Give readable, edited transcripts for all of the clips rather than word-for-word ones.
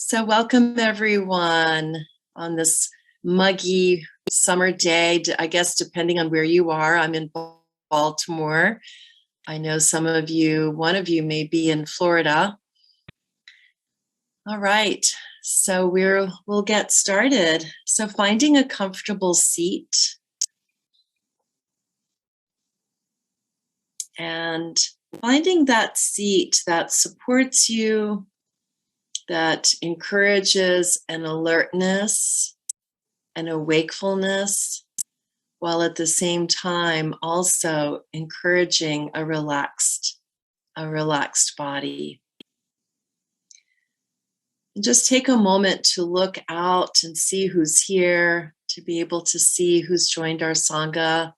So welcome everyone on this muggy summer day. I guess depending on where you are, I'm in Baltimore. I know one of you may be in Florida. All right, so we'll get started. So finding a comfortable seat and finding that seat that supports you, that encourages an alertness and a wakefulness, while at the same time also encouraging a relaxed body. And just take a moment to look out and see who's here, to be able to see who's joined our Sangha.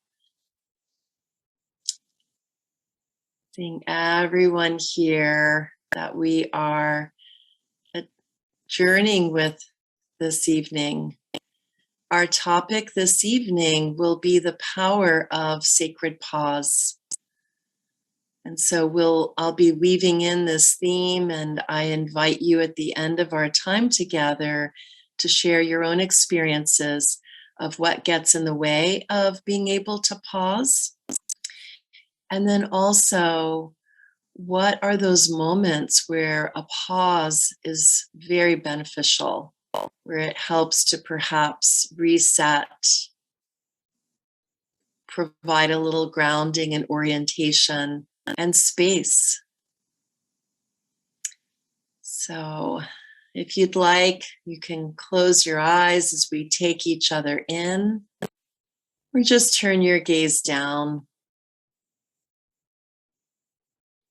Seeing everyone here that we are journeying with this evening. Our topic this evening will be the power of sacred pause. And so I'll be weaving in this theme, and I invite you at the end of our time together to share your own experiences of what gets in the way of being able to pause. And then also, what are those moments where a pause is very beneficial, where it helps to perhaps reset, provide a little grounding and orientation and space. So if you'd like, you can close your eyes as we take each other in, or just turn your gaze down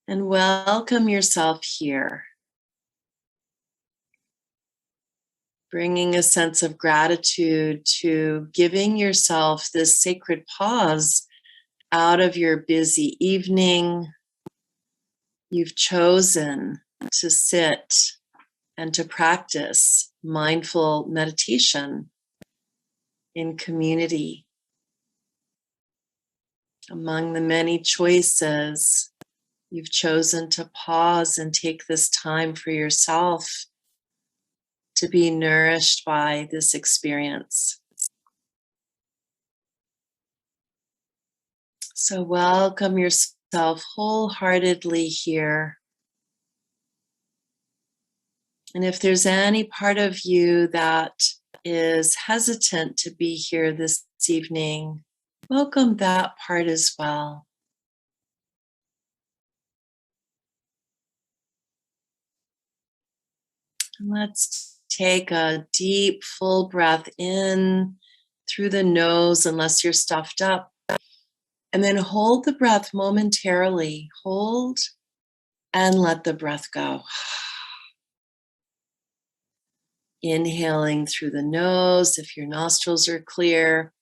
and welcome yourself here. Bringing a sense of gratitude to giving yourself this sacred pause out of your busy evening. You've chosen to sit and to practice mindful meditation in community. Among the many choices, you've chosen to pause and take this time for yourself to be nourished by this experience. So welcome yourself wholeheartedly here. And if there's any part of you that is hesitant to be here this evening, welcome that part as well. And let's take a deep, full breath in through the nose, unless you're stuffed up. And then hold the breath momentarily. Hold and let the breath go. Inhaling through the nose, if your nostrils are clear.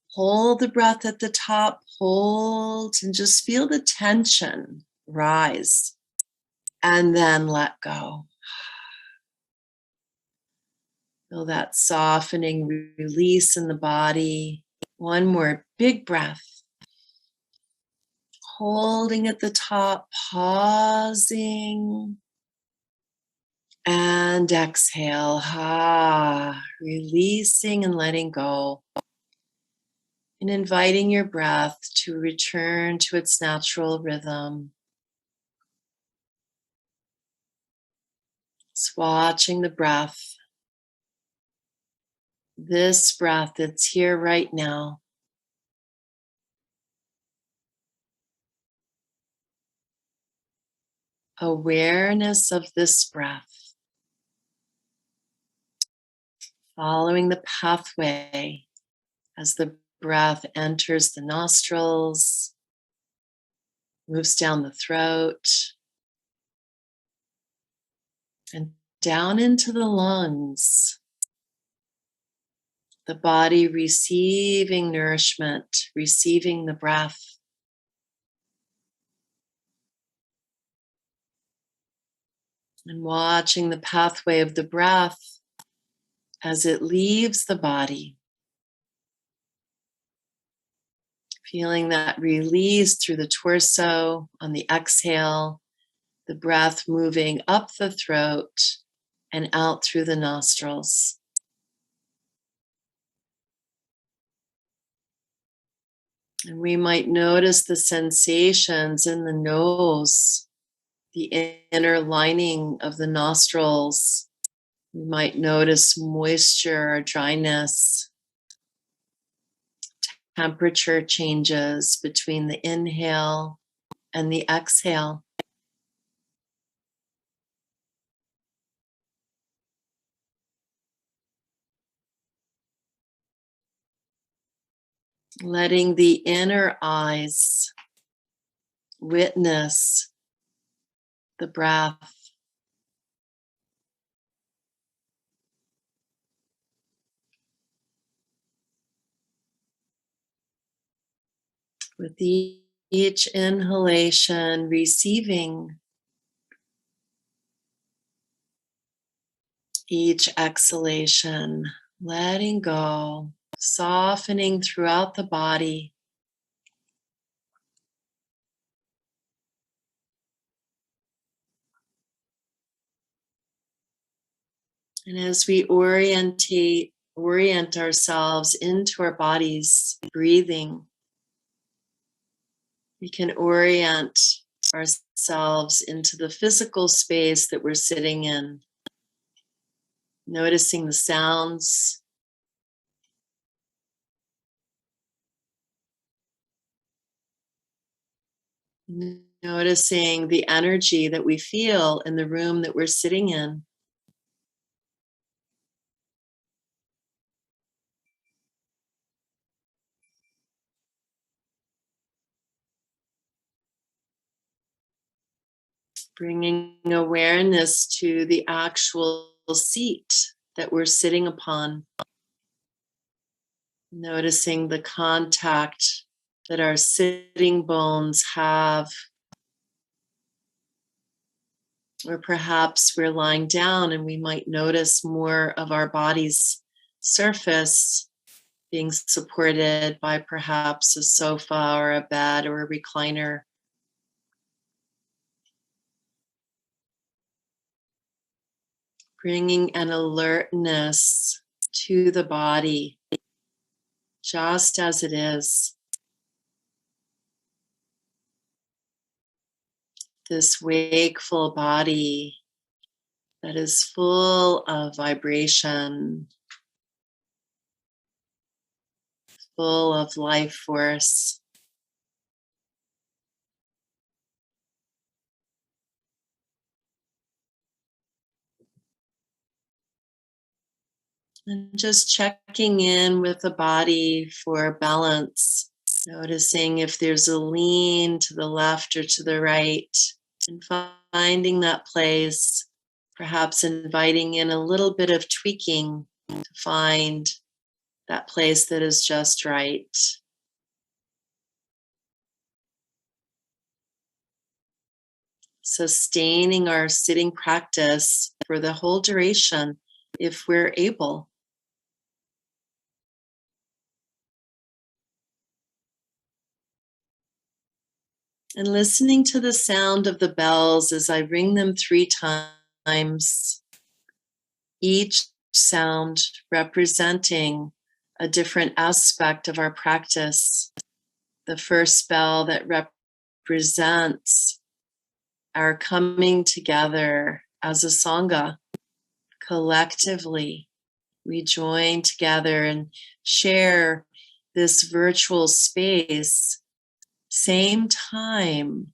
Hold the breath at the top. Hold and just feel the tension rise. And then let go. Feel that softening release in the body. One more big breath. Holding at the top, pausing, and exhale. Releasing and letting go. And inviting your breath to return to its natural rhythm. Just watching the breath. This breath that's here right now. Awareness of this breath. Following the pathway as the breath enters the nostrils, moves down the throat, and down into the lungs. The body receiving nourishment, receiving the breath. And watching the pathway of the breath as it leaves the body. Feeling that release through the torso on the exhale, the breath moving up the throat and out through the nostrils. And we might notice the sensations in the nose, the inner lining of the nostrils. We might notice moisture or dryness, temperature changes between the inhale and the exhale. Letting the inner eyes witness the breath. With each inhalation, receiving, each exhalation, letting go, softening throughout the body. And as we orient ourselves into our bodies, breathing, we can orient ourselves into the physical space that we're sitting in, noticing the sounds, noticing the energy that we feel in the room that we're sitting in. Bringing awareness to the actual seat that we're sitting upon. Noticing the contact that our sitting bones have. Or perhaps we're lying down and we might notice more of our body's surface being supported by perhaps a sofa or a bed or a recliner. Bringing an alertness to the body, just as it is. This wakeful body that is full of vibration, full of life force. And just checking in with the body for balance, noticing if there's a lean to the left or to the right, and finding that place, perhaps inviting in a little bit of tweaking to find that place that is just right. Sustaining our sitting practice for the whole duration if we're able. And listening to the sound of the bells as I ring them 3 times, each sound representing a different aspect of our practice. The first bell that represents our coming together as a Sangha. Collectively, we join together and share this virtual space, same time,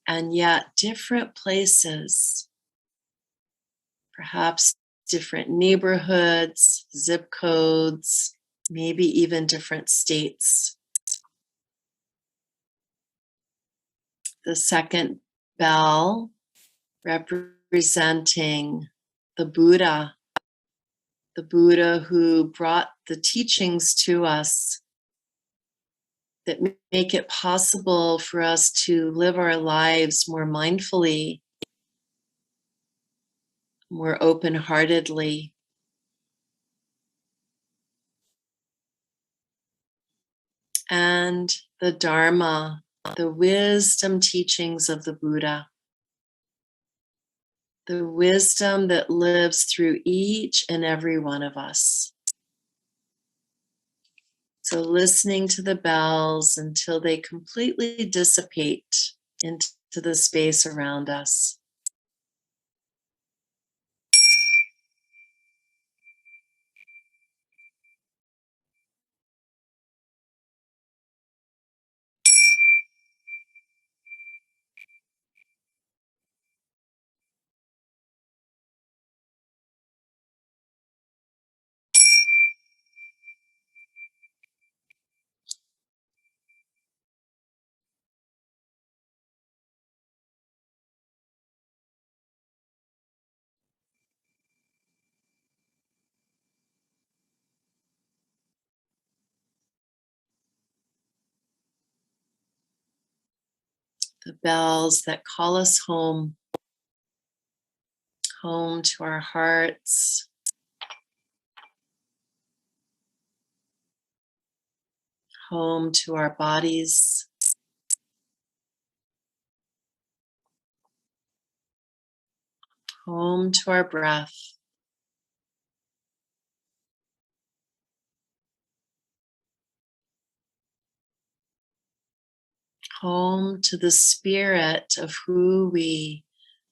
and yet different places, perhaps different neighborhoods, zip codes, maybe even different states. The second bell representing the Buddha who brought the teachings to us that make it possible for us to live our lives more mindfully, more open-heartedly. And the Dharma, the wisdom teachings of the Buddha. the wisdom that lives through each and every one of us. So listening to the bells until they completely dissipate into the space around us. The bells that call us home, home to our hearts, home to our bodies, home to our breath, home to the spirit of who we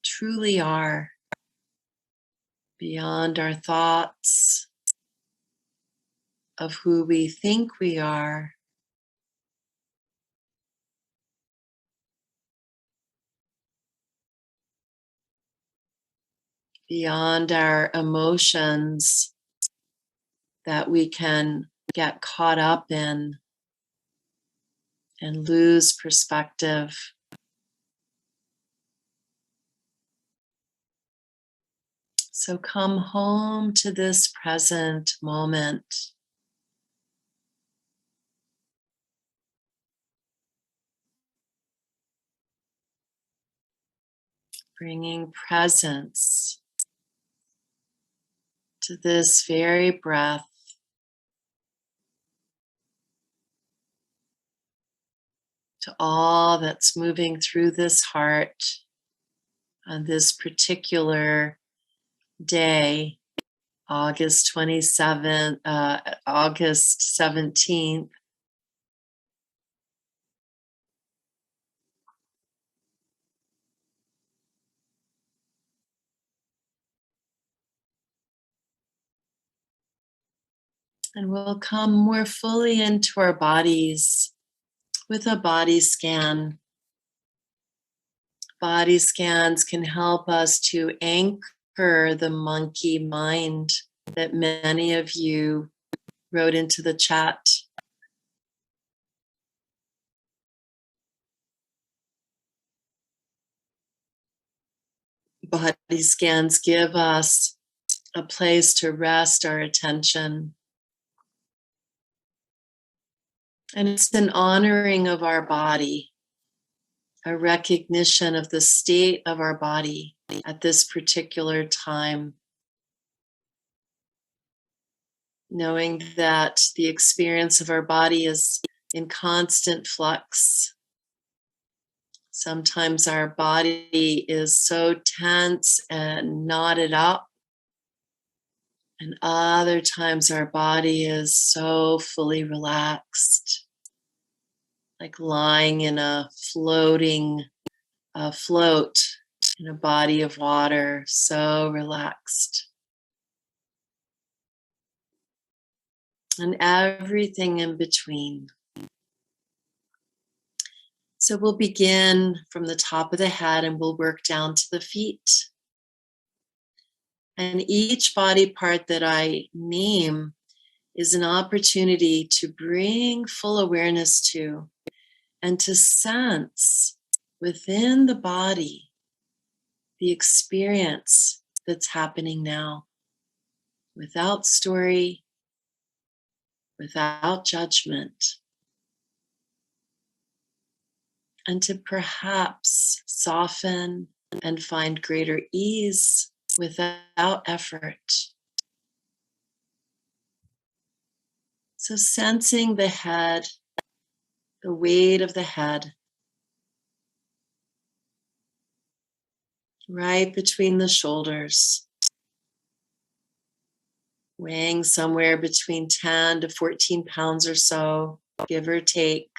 truly are, beyond our thoughts, of who we think we are, beyond our emotions that we can get caught up in and lose perspective. So come home to this present moment. Bringing presence to this very breath, to all that's moving through this heart on this particular day, August 27th, August 17th. And we'll come more fully into our bodies with a body scan. Body scans can help us to anchor the monkey mind that many of you wrote into the chat. Body scans give us a place to rest our attention. And it's an honoring of our body, a recognition of the state of our body at this particular time. Knowing that the experience of our body is in constant flux. Sometimes our body is so tense and knotted up, and other times our body is so fully relaxed, like lying in a floating float in a body of water, so relaxed. And everything in between. So we'll begin from the top of the head and we'll work down to the feet. And each body part that I name is an opportunity to bring full awareness to and to sense within the body the experience that's happening now, without story, without judgment. And to perhaps soften and find greater ease without effort. So sensing the head, the weight of the head, right between the shoulders, weighing somewhere between 10 to 14 pounds or so, give or take.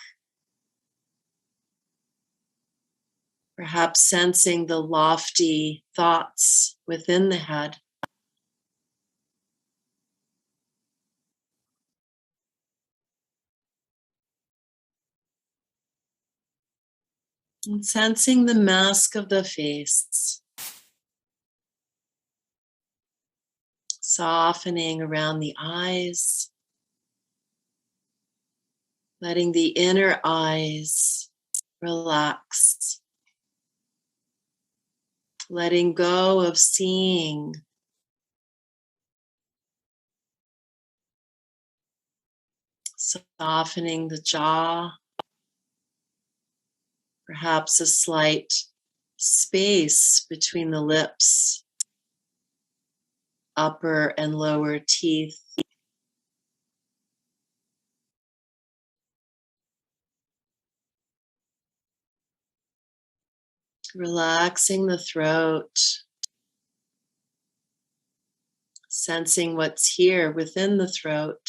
Perhaps sensing the lofty thoughts within the head. And sensing the mask of the face, softening around the eyes, letting the inner eyes relax, letting go of seeing, softening the jaw, perhaps a slight space between the lips, upper and lower teeth. Relaxing the throat, sensing what's here within the throat,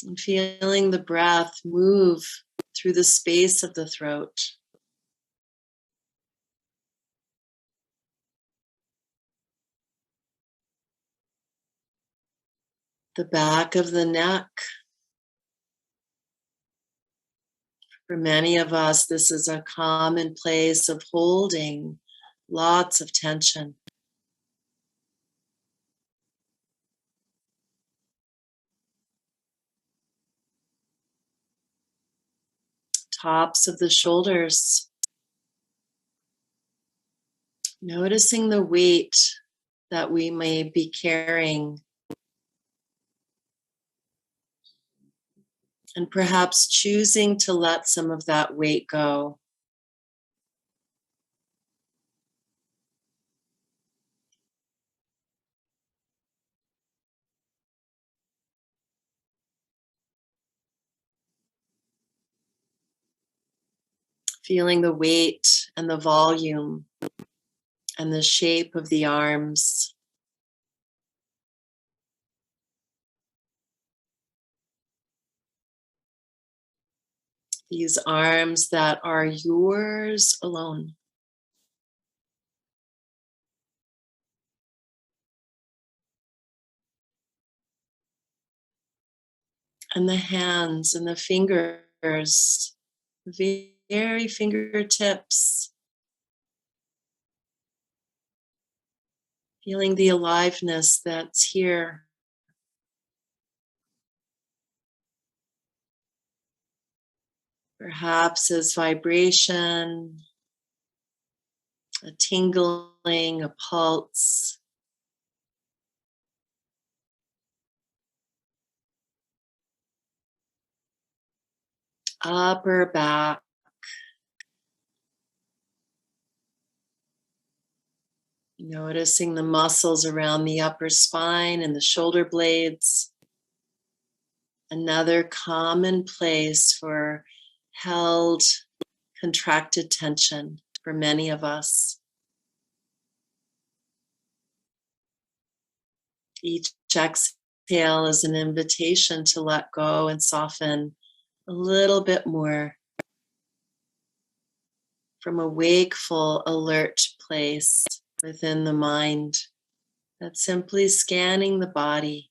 and feeling the breath move through the space of the throat. The back of the neck. For many of us, this is a common place of holding lots of tension. Tops of the shoulders. Noticing the weight that we may be carrying, and perhaps choosing to let some of that weight go. Feeling the weight and the volume and the shape of the arms. These arms that are yours alone. And the hands and the fingers, very fingertips. Feeling the aliveness that's here. Perhaps as vibration, a tingling, a pulse. Upper back. Noticing the muscles around the upper spine and the shoulder blades. Another common place for held, contracted tension for many of us. Each exhale is an invitation to let go and soften a little bit more from a wakeful, alert place within the mind that's simply scanning the body.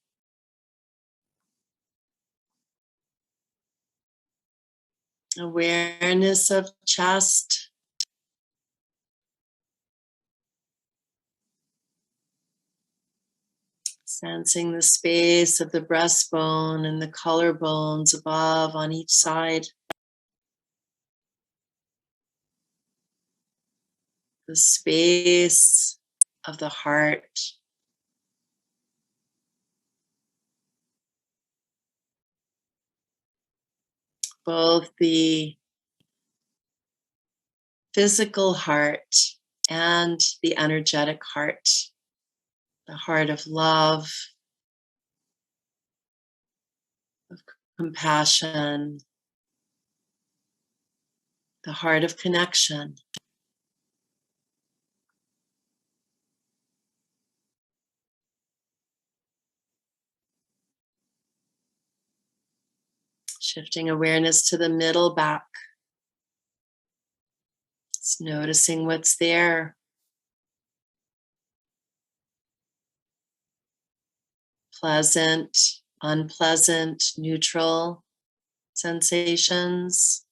Awareness of chest. Sensing the space of the breastbone and the collarbones above on each side. The space of the heart. Both the physical heart and the energetic heart. The heart of love, of compassion, the heart of connection. Shifting awareness to the middle back. Just noticing what's there. Pleasant, unpleasant, neutral sensations.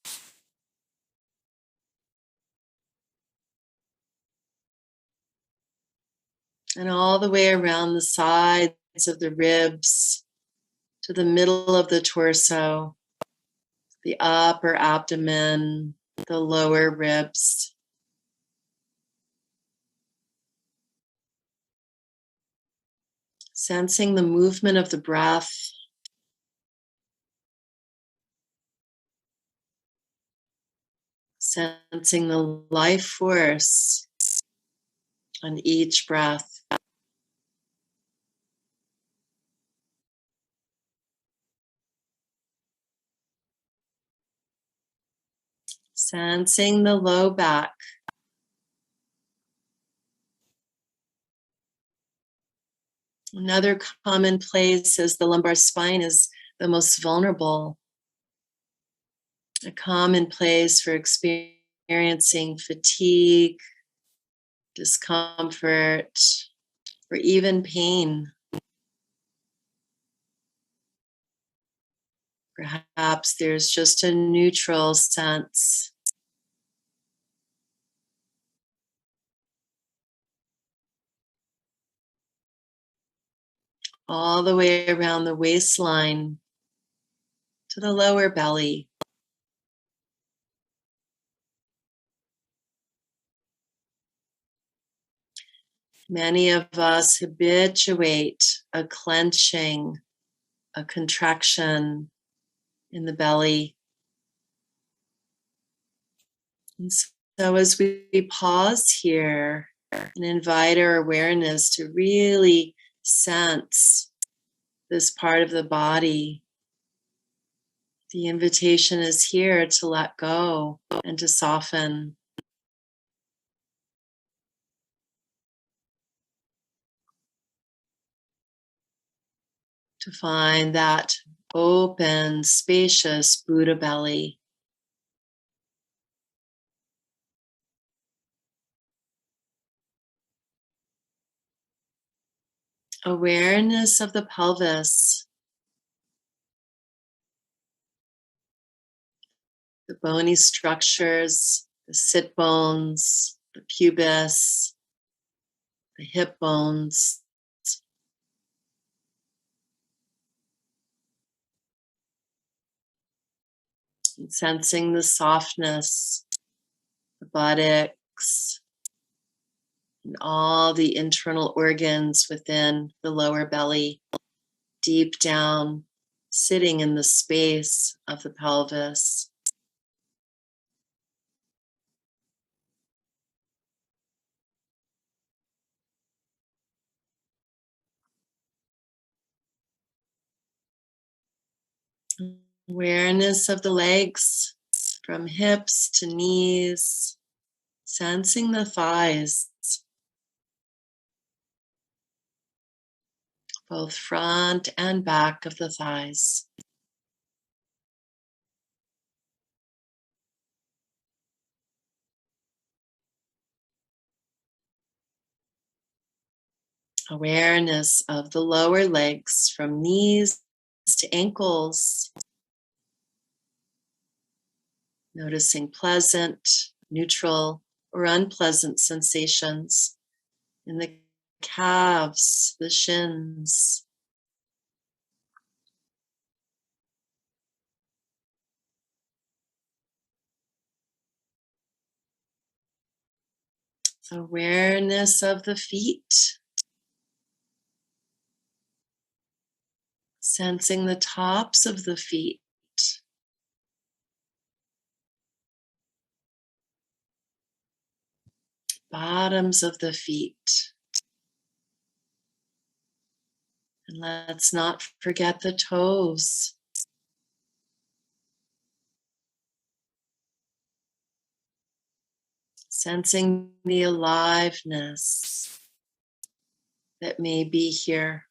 And all the way around the sides of the ribs to the middle of the torso, the upper abdomen, the lower ribs. Sensing the movement of the breath. Sensing the life force on each breath. Sensing the low back. Another common place is the lumbar spine is the most vulnerable. A common place for experiencing fatigue, discomfort, or even pain. Perhaps there's just a neutral sense. All the way around the waistline to the lower belly. Many of us habituate a clenching, a contraction in the belly. And so as we pause here and invite our awareness to really sense this part of the body, the invitation is here to let go and to soften. To find that open, spacious Buddha belly. Awareness of the pelvis, the bony structures, the sit bones, the pubis, the hip bones. And sensing the softness, the buttocks, and all the internal organs within the lower belly, deep down, sitting in the space of the pelvis. Awareness of the legs from hips to knees, sensing the thighs, both front and back of the thighs. Awareness of the lower legs from knees to ankles. Noticing pleasant, neutral, or unpleasant sensations in the calves, the shins. Awareness of the feet. Sensing the tops of the feet. Bottoms of the feet. And let's not forget the toes. sensing the aliveness that may be here.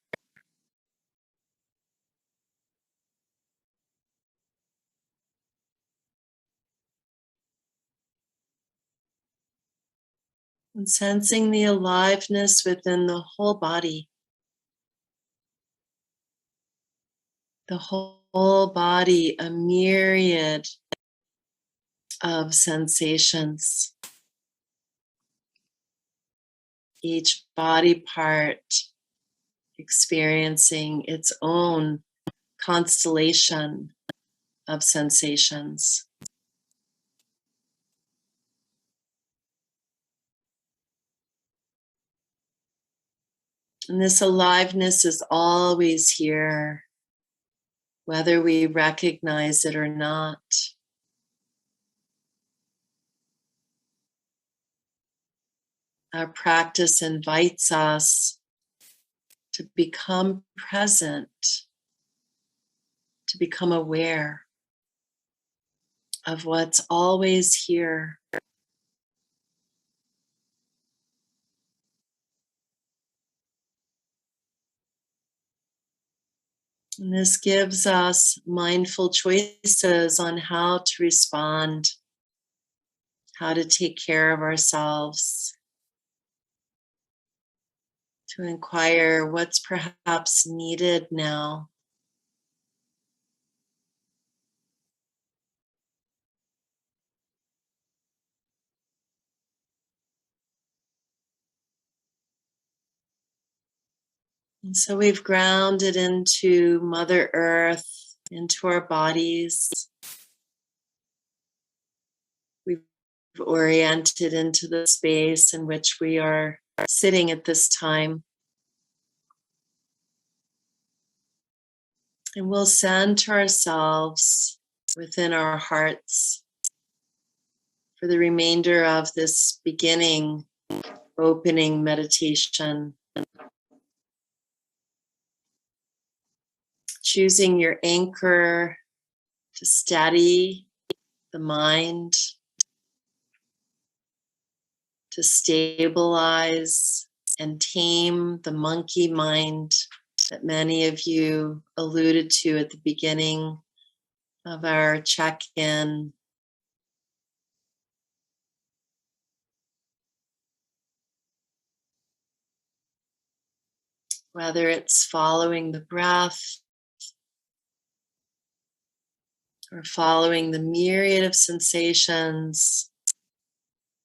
And sensing the aliveness within the whole body. The whole body, a myriad of sensations. Each body part experiencing its own constellation of sensations. And this aliveness is always here, whether we recognize it or not. Our practice invites us to become present, to become aware of what's always here. And this gives us mindful choices on how to respond, how to take care of ourselves, to inquire what's perhaps needed now. And so we've grounded into Mother Earth, into our bodies. We've oriented into the space in which we are sitting at this time. And we'll center ourselves within our hearts for the remainder of this beginning, opening meditation. Choosing your anchor to steady the mind, to stabilize and tame the monkey mind that many of you alluded to at the beginning of our check-in. Whether it's following the breath or following the myriad of sensations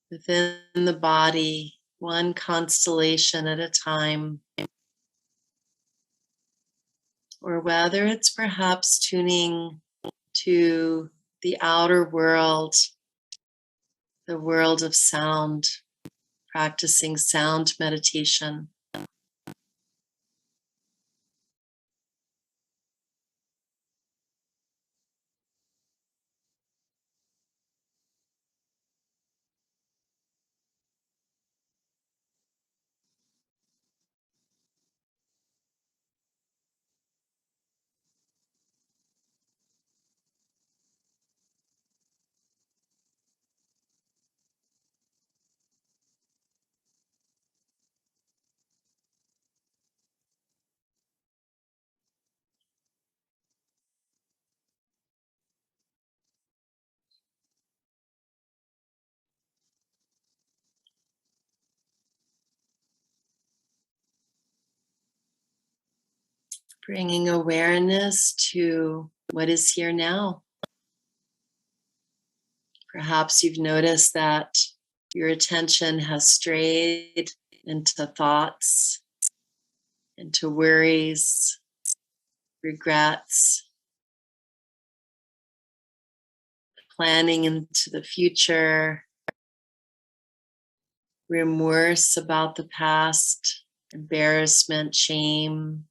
within the body, one constellation at a time, or whether it's perhaps tuning to the outer world, the world of sound, practicing sound meditation. Bringing awareness to what is here now. Perhaps you've noticed that your attention has strayed into thoughts, into worries, regrets, planning into the future, remorse about the past, embarrassment, shame.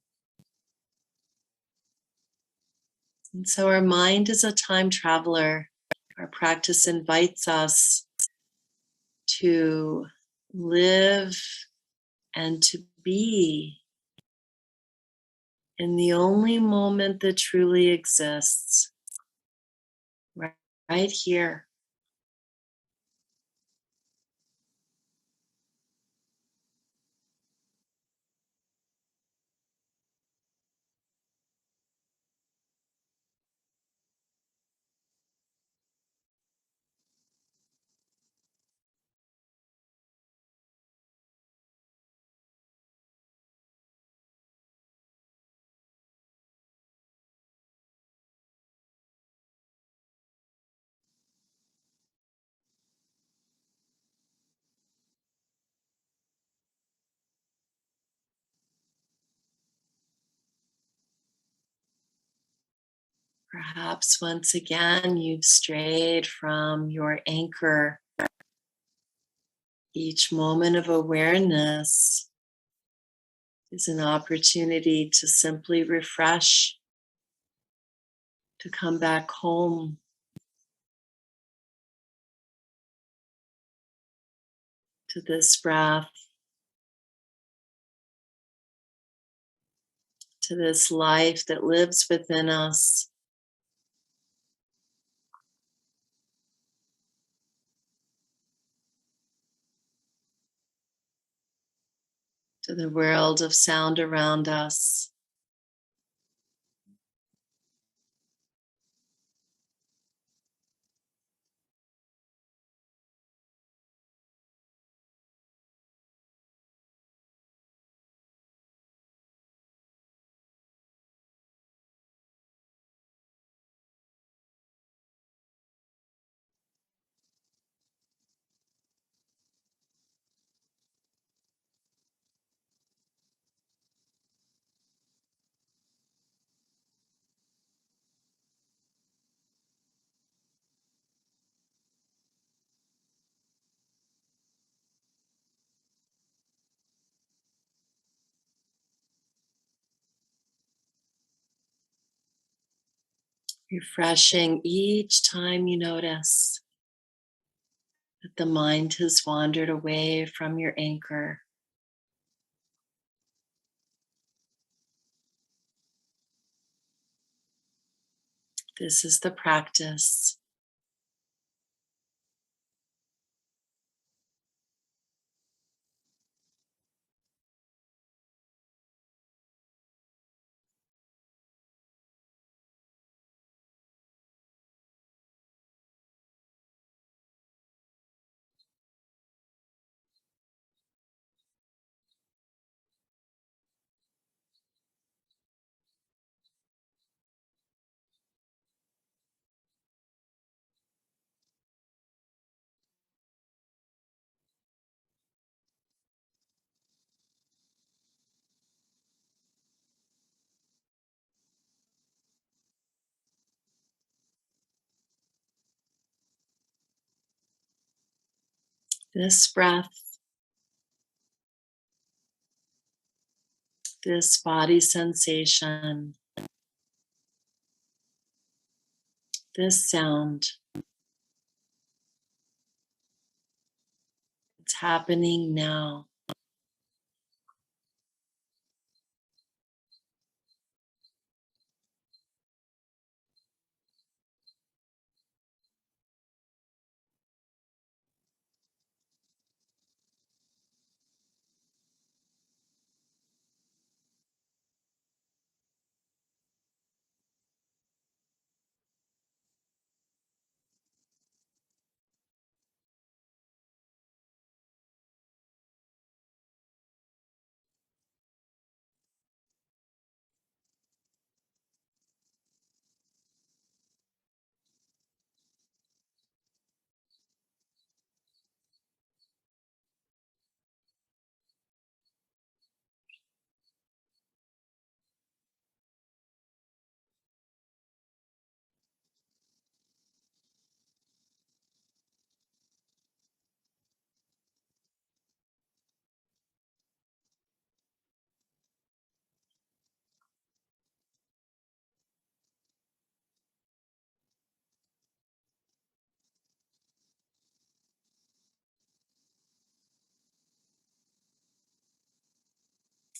And so our mind is a time traveler. Our practice invites us to live and to be in the only moment that truly exists, right here. Perhaps once again you've strayed from your anchor. Each moment of awareness is an opportunity to simply refresh, to come back home, to this breath, to this life that lives within us, to the world of sound around us. Refreshing each time you notice that the mind has wandered away from your anchor. This is the practice. This breath, this body sensation, this sound, it's happening now.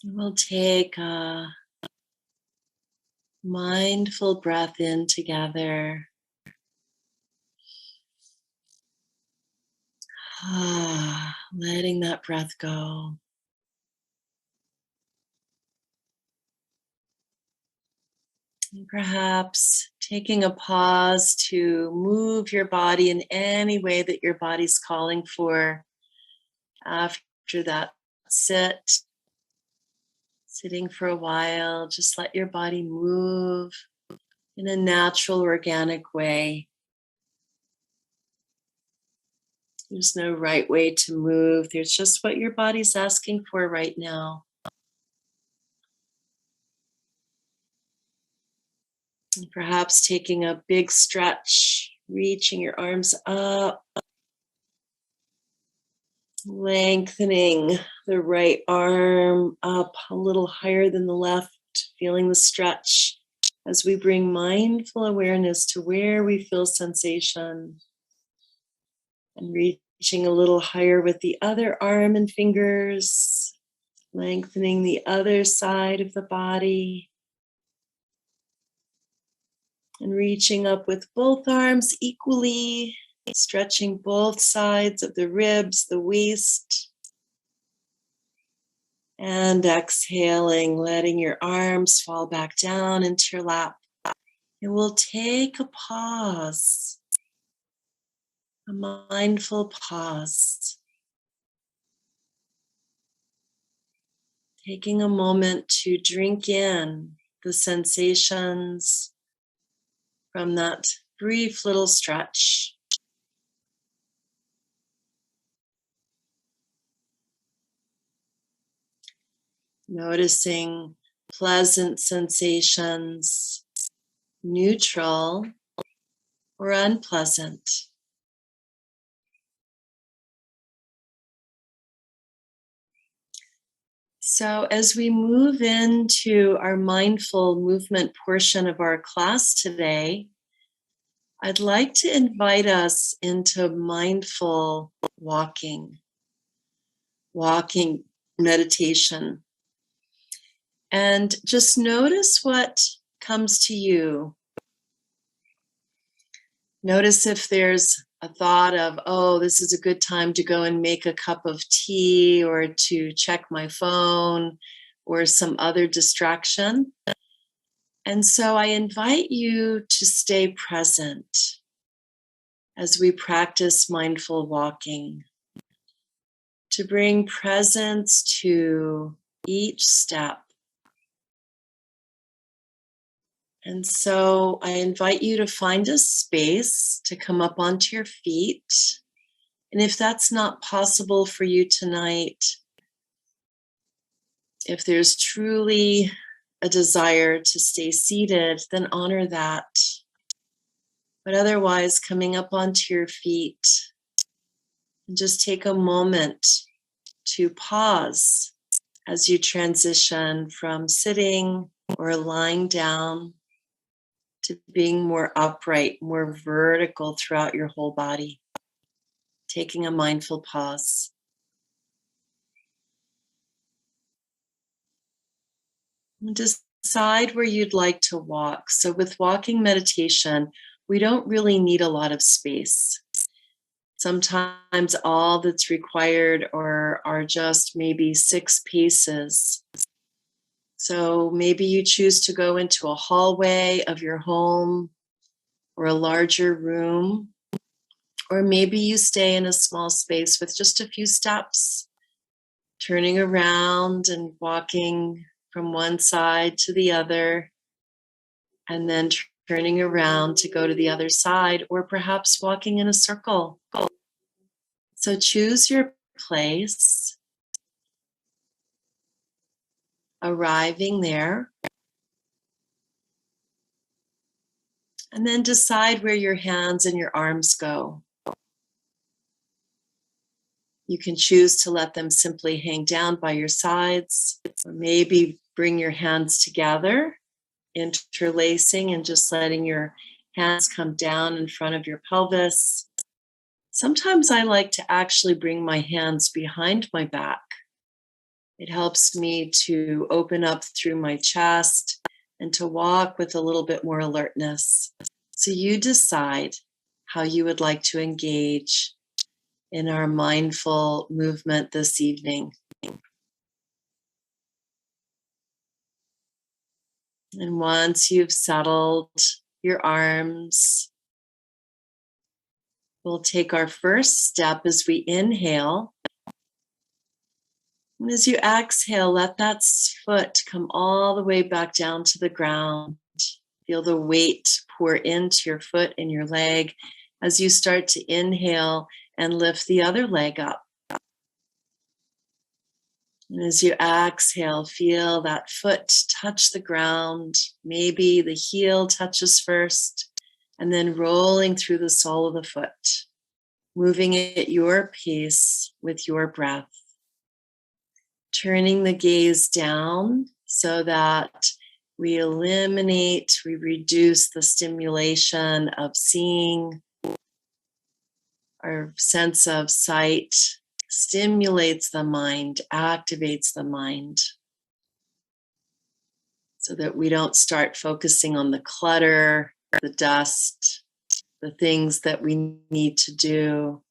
We'll take a mindful breath in together. Letting that breath go. And perhaps taking a pause to move your body in any way that your body's calling for after that sitting for a while. Just let your body move in a natural, organic way. There's no right way to move. There's just what your body's asking for right now. And perhaps taking a big stretch, reaching your arms up, lengthening the right arm up a little higher than the left, feeling the stretch as we bring mindful awareness to where we feel sensation, and reaching a little higher with the other arm and fingers, lengthening the other side of the body, and reaching up with both arms equally, stretching both sides of the ribs, the waist, and exhaling, letting your arms fall back down into your lap. And we'll take a pause, a mindful pause, taking a moment to drink in the sensations from that brief little stretch. Noticing pleasant sensations, neutral or unpleasant. So as we move into our mindful movement portion of our class today, I'd like to invite us into mindful walking meditation. And just notice what comes to you. Notice if there's a thought of, oh, this is a good time to go and make a cup of tea or to check my phone or some other distraction. And so I invite you to stay present as we practice mindful walking, to bring presence to each step. And so I invite you to find a space to come up onto your feet. And if that's not possible for you tonight, if there's truly a desire to stay seated, then honor that. But otherwise, coming up onto your feet, and just take a moment to pause as you transition from sitting or lying down to being more upright, more vertical throughout your whole body. Taking a mindful pause. And decide where you'd like to walk. So with walking meditation, we don't really need a lot of space. Sometimes all that's required are just maybe 6 paces. So maybe you choose to go into a hallway of your home or a larger room, or maybe you stay in a small space with just a few steps, turning around and walking from one side to the other, and then turning around to go to the other side, or perhaps walking in a circle. So choose your place, arriving there, and then decide where your hands and your arms go. You can choose to let them simply hang down by your sides, or maybe bring your hands together, interlacing and just letting your hands come down in front of your pelvis. Sometimes I like to actually bring my hands behind my back. It helps me to open up through my chest and to walk with a little bit more alertness. So you decide how you would like to engage in our mindful movement this evening. And once you've settled your arms, we'll take our first step as we inhale. And as you exhale, let that foot come all the way back down to the ground. Feel the weight pour into your foot and your leg as you start to inhale and lift the other leg up. And as you exhale, feel that foot touch the ground. Maybe the heel touches first, and then rolling through the sole of the foot, moving at your pace with your breath. Turning the gaze down so that we reduce the stimulation of seeing. Our sense of sight stimulates the mind, activates the mind, so that we don't start focusing on the clutter, the dust, the things that we need to do,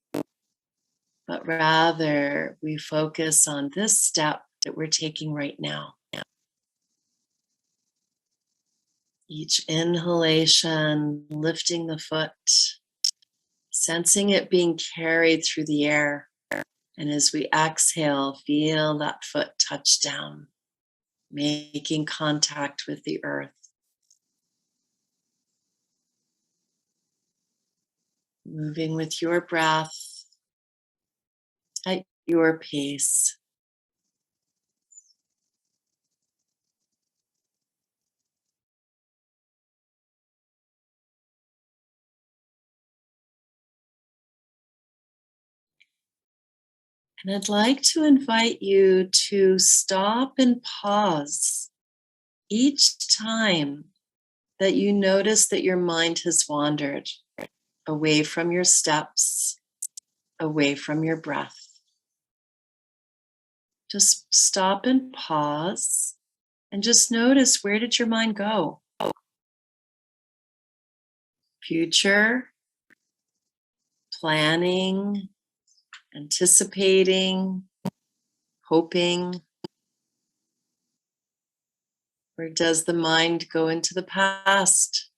but rather we focus on this step that we're taking right now. Each inhalation, lifting the foot, sensing it being carried through the air. And as we exhale, feel that foot touch down, making contact with the earth. Moving with your breath at your pace. And I'd like to invite you to stop and pause each time that you notice that your mind has wandered away from your steps, away from your breath. Just stop and pause and just notice, where did your mind go? Future, planning, anticipating, hoping? Or does the mind go into the past?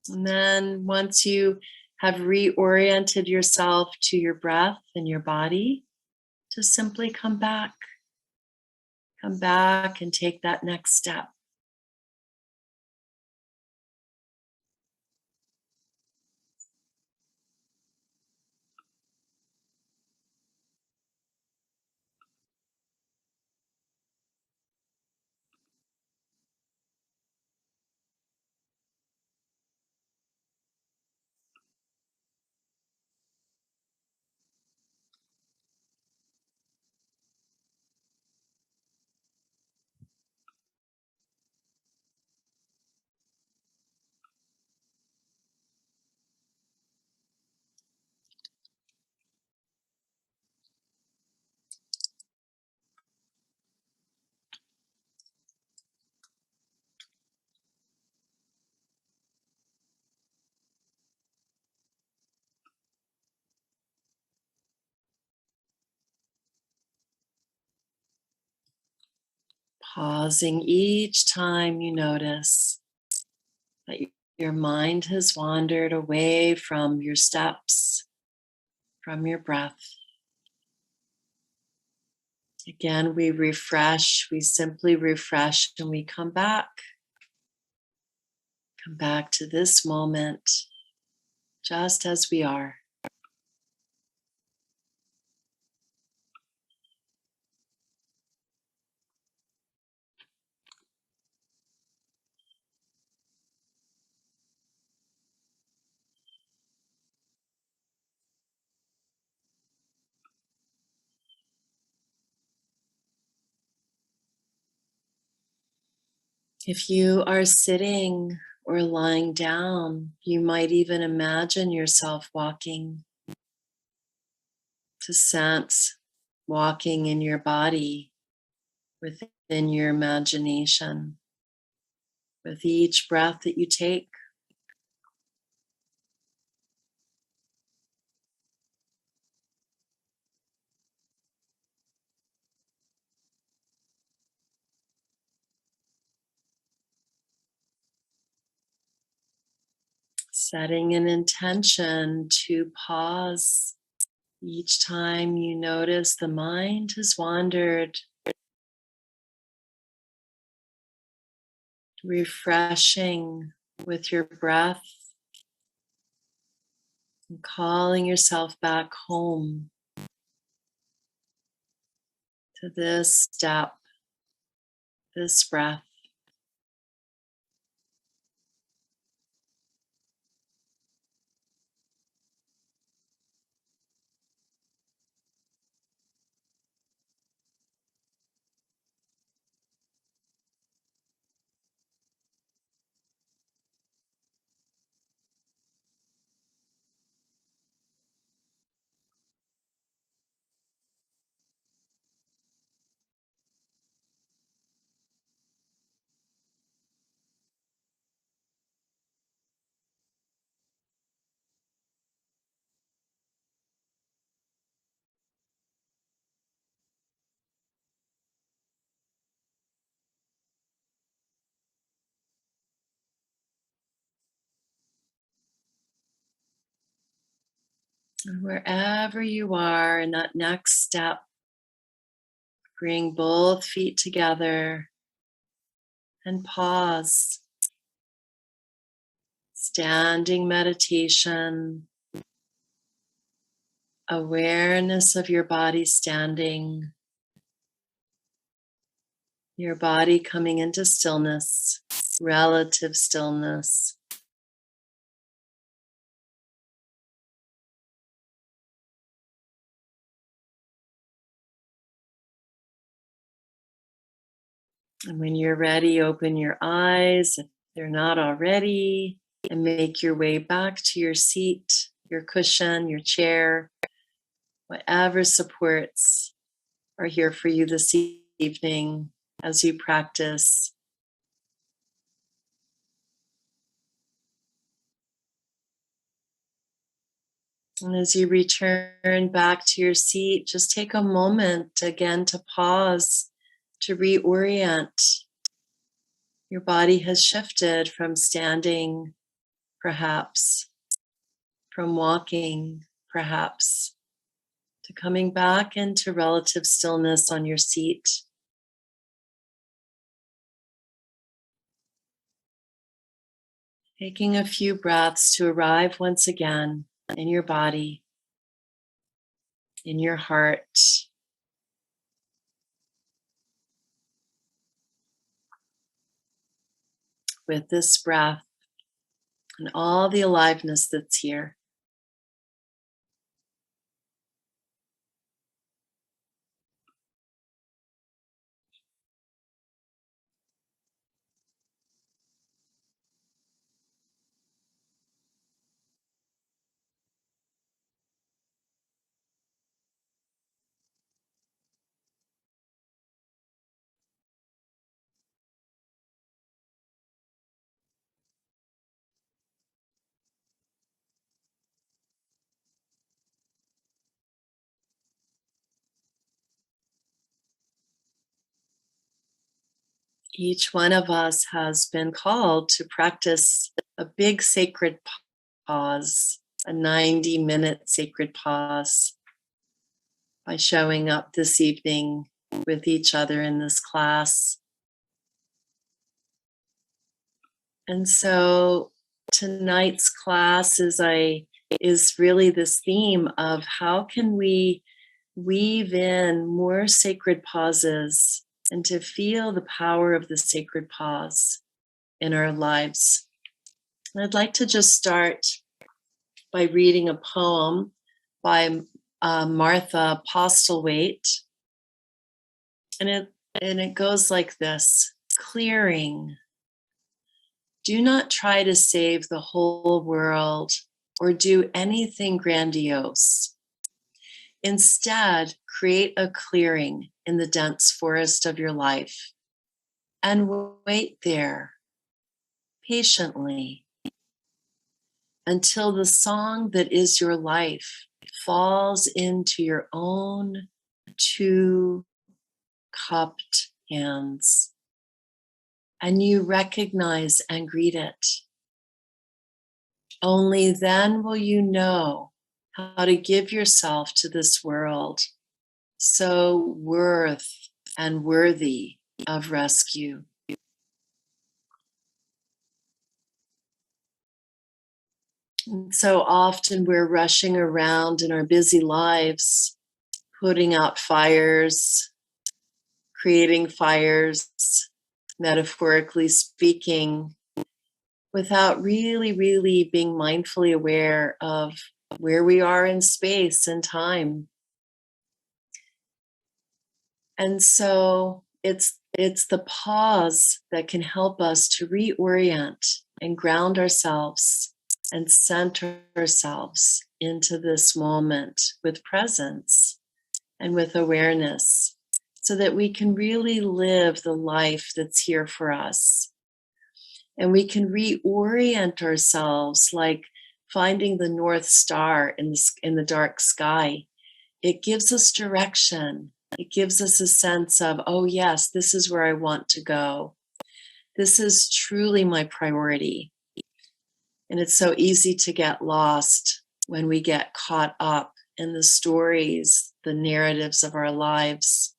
And then once you have reoriented yourself to your breath and your body, to simply come back. Come back and take that next step. Pausing each time you notice that your mind has wandered away from your steps, from your breath. Again, we refresh, we simply refresh, and we come back. Come back to this moment, just as we are. If you are sitting or lying down, you might even imagine yourself walking, to sense walking in your body within your imagination with each breath that you take. Setting an intention to pause each time you notice the mind has wandered, refreshing with your breath and calling yourself back home to this step, this breath. And wherever you are in that next step, bring both feet together and pause. Standing meditation, awareness of your body standing, your body coming into stillness, relative stillness. And when you're ready, open your eyes if they're not already, and make your way back to your seat, your cushion, your chair, whatever supports are here for you this evening as you practice. And as you return back to your seat, just take a moment again to pause, to reorient. Your body has shifted from standing, perhaps, from walking, perhaps, to coming back into relative stillness on your seat. Taking a few breaths to arrive once again in your body, in your heart, with this breath and all the aliveness that's here. Each one of us has been called to practice a big sacred pause, a 90-minute sacred pause, by showing up this evening with each other in this class. And so tonight's class is really this theme of how can we weave in more sacred pauses and to feel the power of the sacred pause in our lives. And I'd like to just start by reading a poem by Martha Postlewaite. And it goes like this: clearing. Do not try to save the whole world or do anything grandiose. Instead, create a clearing in the dense forest of your life and wait there patiently until the song that is your life falls into your own two cupped hands and you recognize and greet it. Only then will you know how to give yourself to this world, so worth and worthy of rescue. And so often we're rushing around in our busy lives, putting out fires, creating fires, metaphorically speaking, without really being mindfully aware of where we are in space and time. And so it's the pause that can help us to reorient and ground ourselves and center ourselves into this moment with presence and with awareness, so that we can really live the life that's here for us. And we can reorient ourselves like finding the North Star in the dark sky. It gives us direction. It gives us a sense of, oh yes, this is where I want to go. This is truly my priority. And it's so easy to get lost when we get caught up in the stories, the narratives of our lives.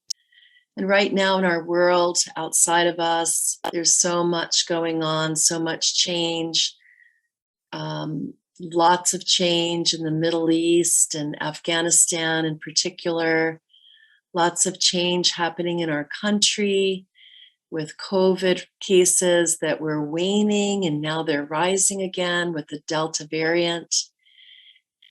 And right now in our world, outside of us, there's so much going on, so much change, lots of change in the Middle East and Afghanistan in particular, lots of change happening in our country with COVID cases that were waning and now they're rising again with the Delta variant.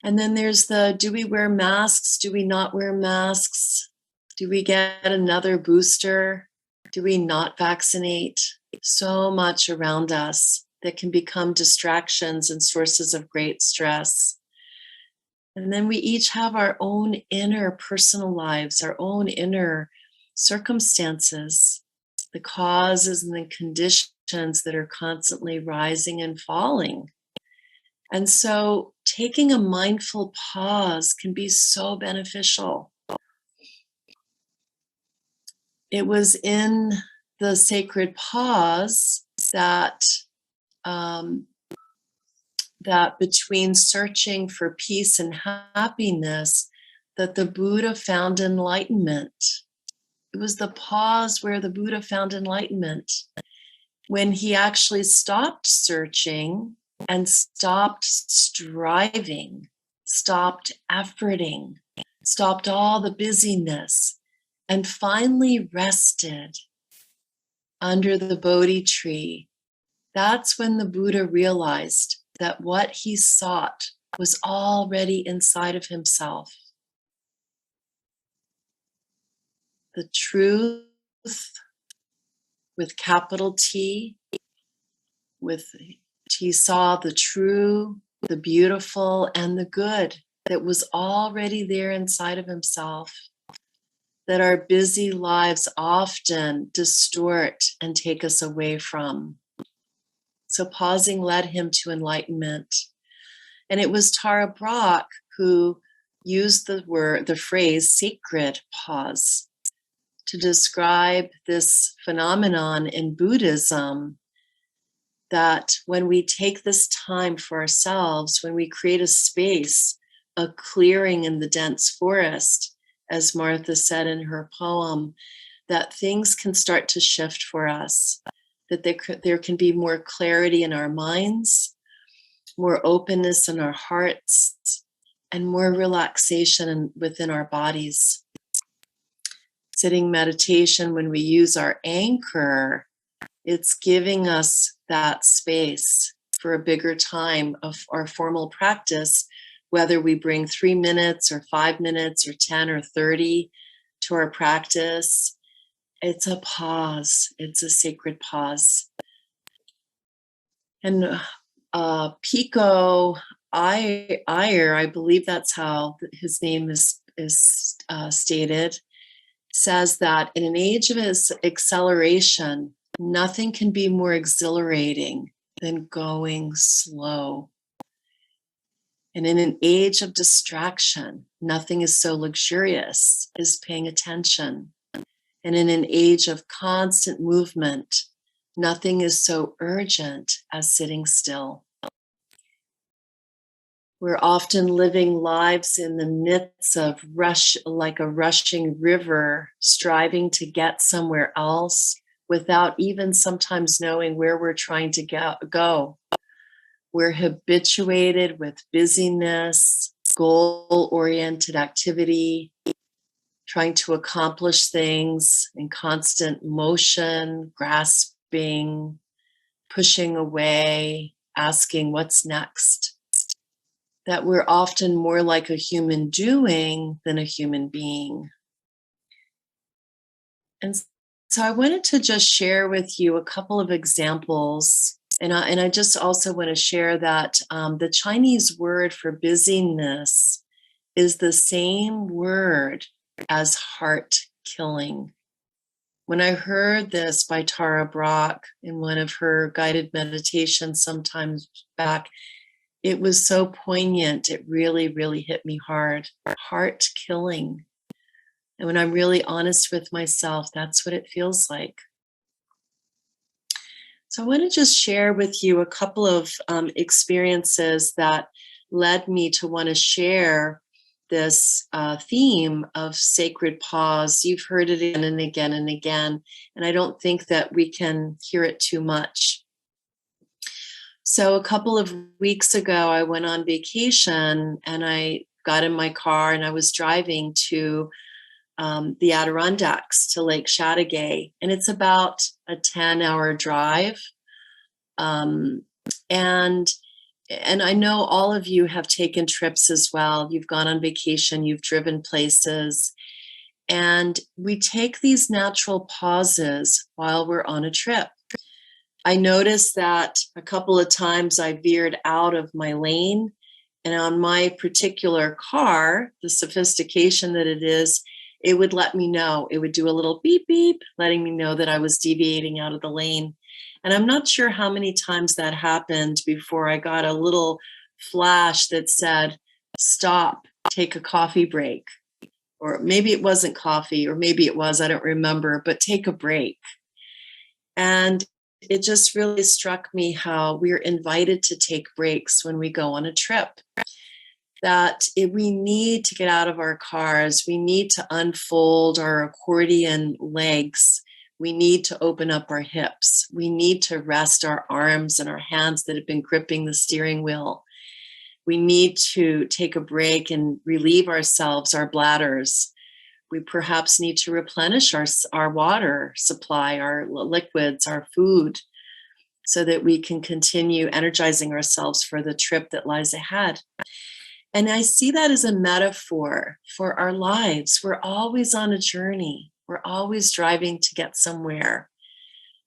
And then there's do we wear masks? Do we not wear masks? Do we get another booster? Do we not vaccinate? So much around us that can become distractions and sources of great stress. And then we each have our own inner personal lives, our own inner circumstances, the causes and the conditions that are constantly rising and falling. And so taking a mindful pause can be so beneficial. It was in the sacred pause that that between searching for peace and happiness, that the Buddha found enlightenment. It was the pause where the Buddha found enlightenment, when he actually stopped searching and stopped striving, stopped efforting, stopped all the busyness, and finally rested under the Bodhi tree. That's when the Buddha realized that what he sought was already inside of himself. The truth with capital T, he saw the true, the beautiful, and the good that was already there inside of himself, that our busy lives often distort and take us away from. So pausing led him to enlightenment. And it was Tara Brach who used the phrase sacred pause to describe this phenomenon in Buddhism, that when we take this time for ourselves, when we create a space, a clearing in the dense forest, as Martha said in her poem, that things can start to shift for us, that there can be more clarity in our minds, more openness in our hearts, and more relaxation within our bodies. Sitting meditation, when we use our anchor, it's giving us that space for a bigger time of our formal practice, whether we bring 3 minutes or 5 minutes or 10 or 30 to our practice. It's a pause. It's a sacred pause. And Pico Iyer, I believe that's how his name is stated, says that in an age of acceleration, nothing can be more exhilarating than going slow. And in an age of distraction, nothing is so luxurious as paying attention. And in an age of constant movement, nothing is so urgent as sitting still. We're often living lives in the midst of like a rushing river, striving to get somewhere else without even sometimes knowing where we're trying to go. We're habituated with busyness, goal-oriented activity, trying to accomplish things in constant motion, grasping, pushing away, asking what's next. That we're often more like a human doing than a human being. And so I wanted to just share with you a couple of examples. And I just also want to share that the Chinese word for busyness is the same word as heart killing. When I heard this by Tara Brach in one of her guided meditations sometimes back, it was so poignant. It really, really hit me hard. Heart killing. And when I'm really honest with myself, that's what it feels like. So I want to just share with you a couple of experiences that led me to want to share this theme of sacred pause. You've heard it again and again and again, and I don't think that we can hear it too much. So a couple of weeks ago, I went on vacation and I got in my car and I was driving to the Adirondacks to Lake Chateauguay, and it's about a 10-hour drive. And I know all of you have taken trips as well. You've gone on vacation, you've driven places, and we take these natural pauses while we're on a trip. I noticed that a couple of times I veered out of my lane, and on my particular car, the sophistication that it is, it would let me know. It would do a little beep, beep, letting me know that I was deviating out of the lane. And I'm not sure how many times that happened before I got a little flash that said, stop, take a coffee break. Or maybe it wasn't coffee, or maybe it was, I don't remember, but take a break. And it just really struck me how we're invited to take breaks when we go on a trip. That we need to get out of our cars. We need to unfold our accordion legs. We need to open up our hips. We need to rest our arms and our hands that have been gripping the steering wheel. We need to take a break and relieve ourselves, our bladders. We perhaps need to replenish our water supply, our liquids, our food, so that we can continue energizing ourselves for the trip that lies ahead. And I see that as a metaphor for our lives. We're always on a journey. We're always driving to get somewhere.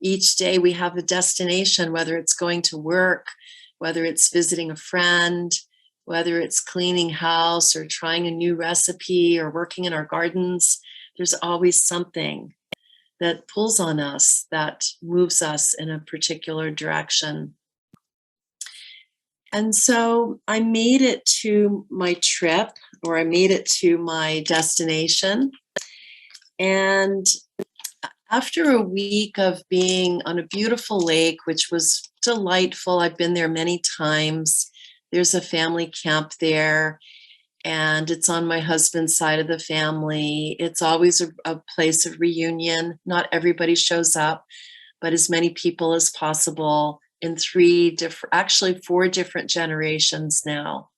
Each day we have a destination, whether it's going to work, whether it's visiting a friend, whether it's cleaning house or trying a new recipe or working in our gardens. There's always something that pulls on us, that moves us in a particular direction. And so I made it to my trip, or I made it to my destination. And after a week of being on a beautiful lake, which was delightful, I've been there many times. There's a family camp there, and it's on my husband's side of the family. It's always a place of reunion. Not everybody shows up, but as many people as possible in four different generations now.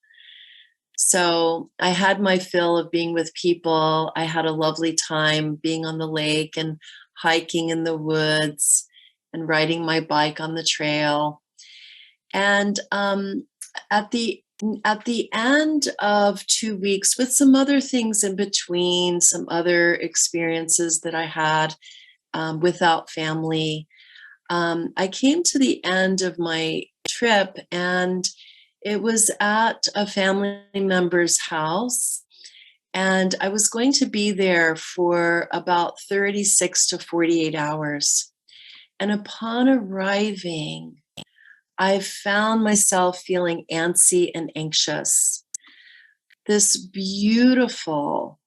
So I had my fill of being with people. I had a lovely time being on the lake and hiking in the woods and riding my bike on the trail. And at the end of 2 weeks, with some other things in between, some other experiences that I had without family, I came to the end of my trip, and it was at a family member's house, and I was going to be there for about 36 to 48 hours. And upon arriving, I found myself feeling antsy and anxious. This beautiful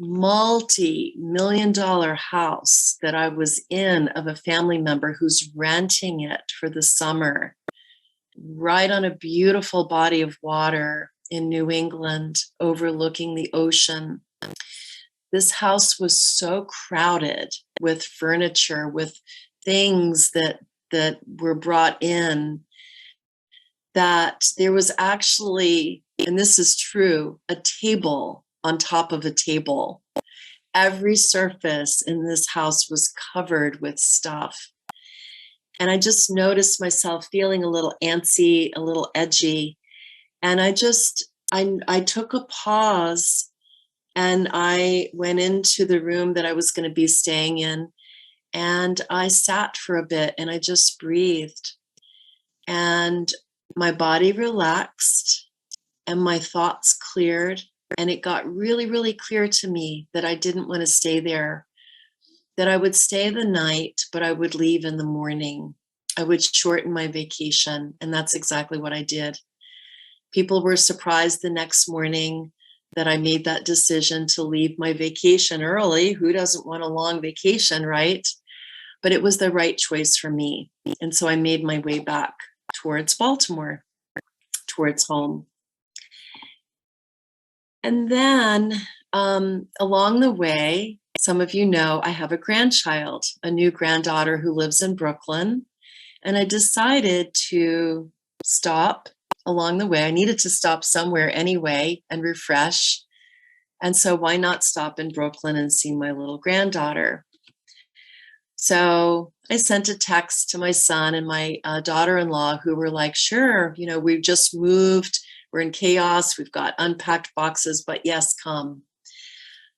multi-million-dollar house that I was in of a family member who's renting it for the summer, right on a beautiful body of water in New England, overlooking the ocean. This house was so crowded with furniture, with things that were brought in, that there was actually, and this is true, a table on top of a table. Every surface in this house was covered with stuff. And I just noticed myself feeling a little antsy, a little edgy. And I took a pause and I went into the room that I was going to be staying in. And I sat for a bit and I just breathed. And my body relaxed and my thoughts cleared. And it got really, really clear to me that I didn't want to stay there, that I would stay the night, but I would leave in the morning. I would shorten my vacation. And that's exactly what I did. People were surprised the next morning that I made that decision to leave my vacation early. Who doesn't want a long vacation, right? But it was the right choice for me. And so I made my way back towards Baltimore, towards home. And then along the way, some of you know I have a grandchild, a new granddaughter who lives in Brooklyn. And I decided to stop along the way. I needed to stop somewhere anyway and refresh. And so why not stop in Brooklyn and see my little granddaughter? So I sent a text to my son and my daughter-in-law, who were like, sure, we've just moved. We're in chaos. We've got unpacked boxes, but yes, come.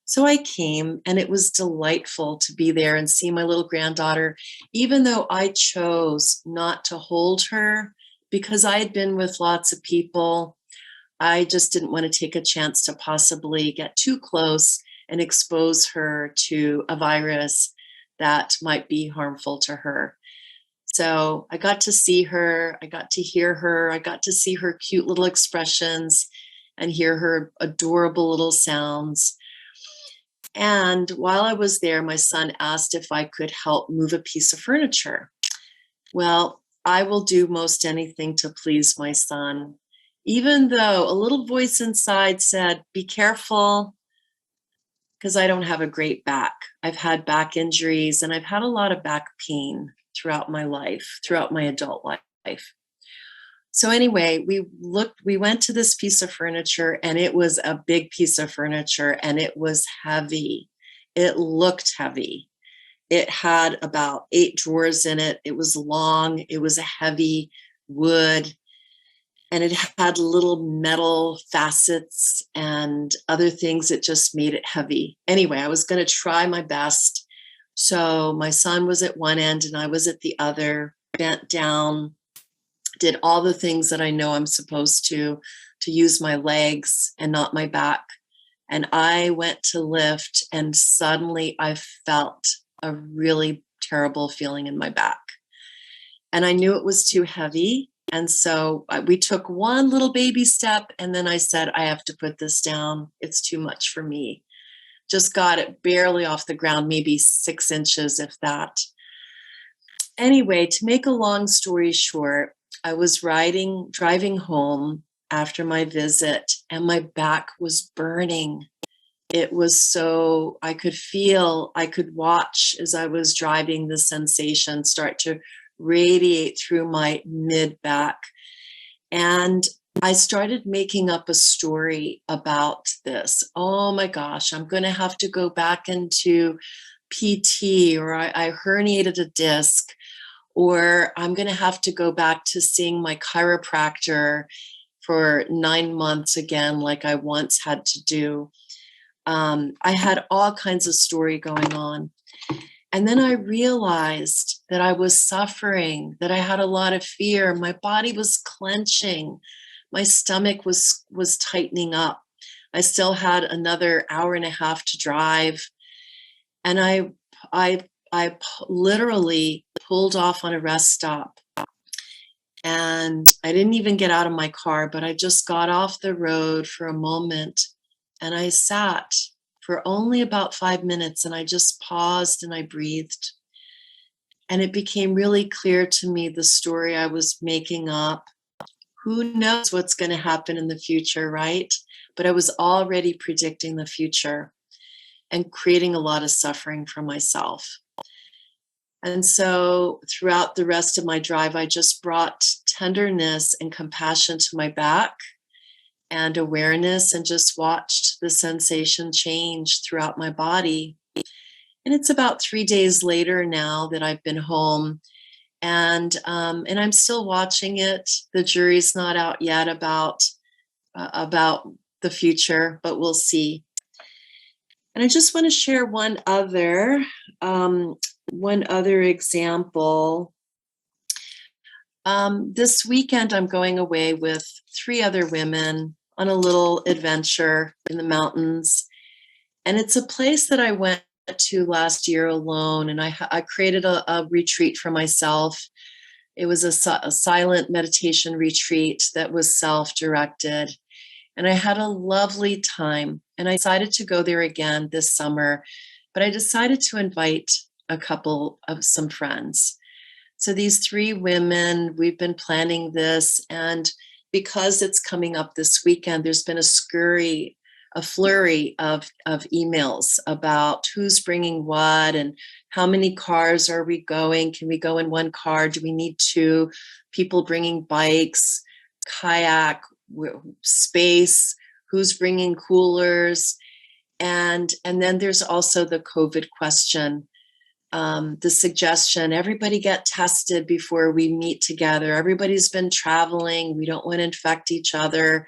So I came, and it was delightful to be there and see my little granddaughter, even though I chose not to hold her because I had been with lots of people. I just didn't want to take a chance to possibly get too close and expose her to a virus that might be harmful to her. So I got to see her, I got to hear her, I got to see her cute little expressions and hear her adorable little sounds. And while I was there, my son asked if I could help move a piece of furniture. Well, I will do most anything to please my son, even though a little voice inside said, be careful, because I don't have a great back. I've had back injuries and I've had a lot of back pain throughout my life, throughout my adult life. So anyway, we went to this piece of furniture, and it was a big piece of furniture, and it was heavy. It looked heavy. It had about 8 drawers in it. It was long. It was a heavy wood, and it had little metal facets and other things that just made it heavy. Anyway, I was going to try my best. So my son was at one end and I was at the other, bent down, did all the things that I know I'm supposed to use my legs and not my back. And I went to lift, and suddenly I felt a really terrible feeling in my back. And I knew it was too heavy. And so we took one little baby step, and then I said, I have to put this down. It's too much for me. Just got it barely off the ground, maybe 6 inches, if that. Anyway, to make a long story short, I was driving home after my visit, and my back was burning. It was so, I could watch as I was driving, the sensation start to radiate through my mid back. And I started making up a story about this. Oh my gosh, I'm going to have to go back into PT, or I herniated a disc, or I'm going to have to go back to seeing my chiropractor for 9 months again, like I once had to do. I had all kinds of story going on. And then I realized that I was suffering, that I had a lot of fear. My body was clenching. My stomach was tightening up. I still had another hour and a half to drive. And I literally pulled off on a rest stop. And I didn't even get out of my car, but I just got off the road for a moment, and I sat for only about 5 minutes, and I just paused and I breathed. And it became really clear to me the story I was making up. Who knows what's going to happen in the future, right? But I was already predicting the future and creating a lot of suffering for myself. And so throughout the rest of my drive, I just brought tenderness and compassion to my back. and awareness, and just watched the sensation change throughout my body. And it's about 3 days later now that I've been home, and I'm still watching it. The jury's not out yet about the future, but we'll see. And I just want to share one other example. This weekend, I'm going away with 3 other women on a little adventure in the mountains. And it's a place that I went to last year alone. And I created a retreat for myself. It was a silent meditation retreat that was self-directed. And I had a lovely time. And I decided to go there again this summer. But I decided to invite a couple of some friends. So these 3 women, we've been planning this, and because it's coming up this weekend, there's been a flurry of emails about who's bringing what and how many cars are we going? Can we go in one car? Do we need 2? People bringing bikes, kayak, space, who's bringing coolers, and then there's also the COVID question. The suggestion, everybody get tested before we meet together. Everybody's been traveling. We don't want to infect each other.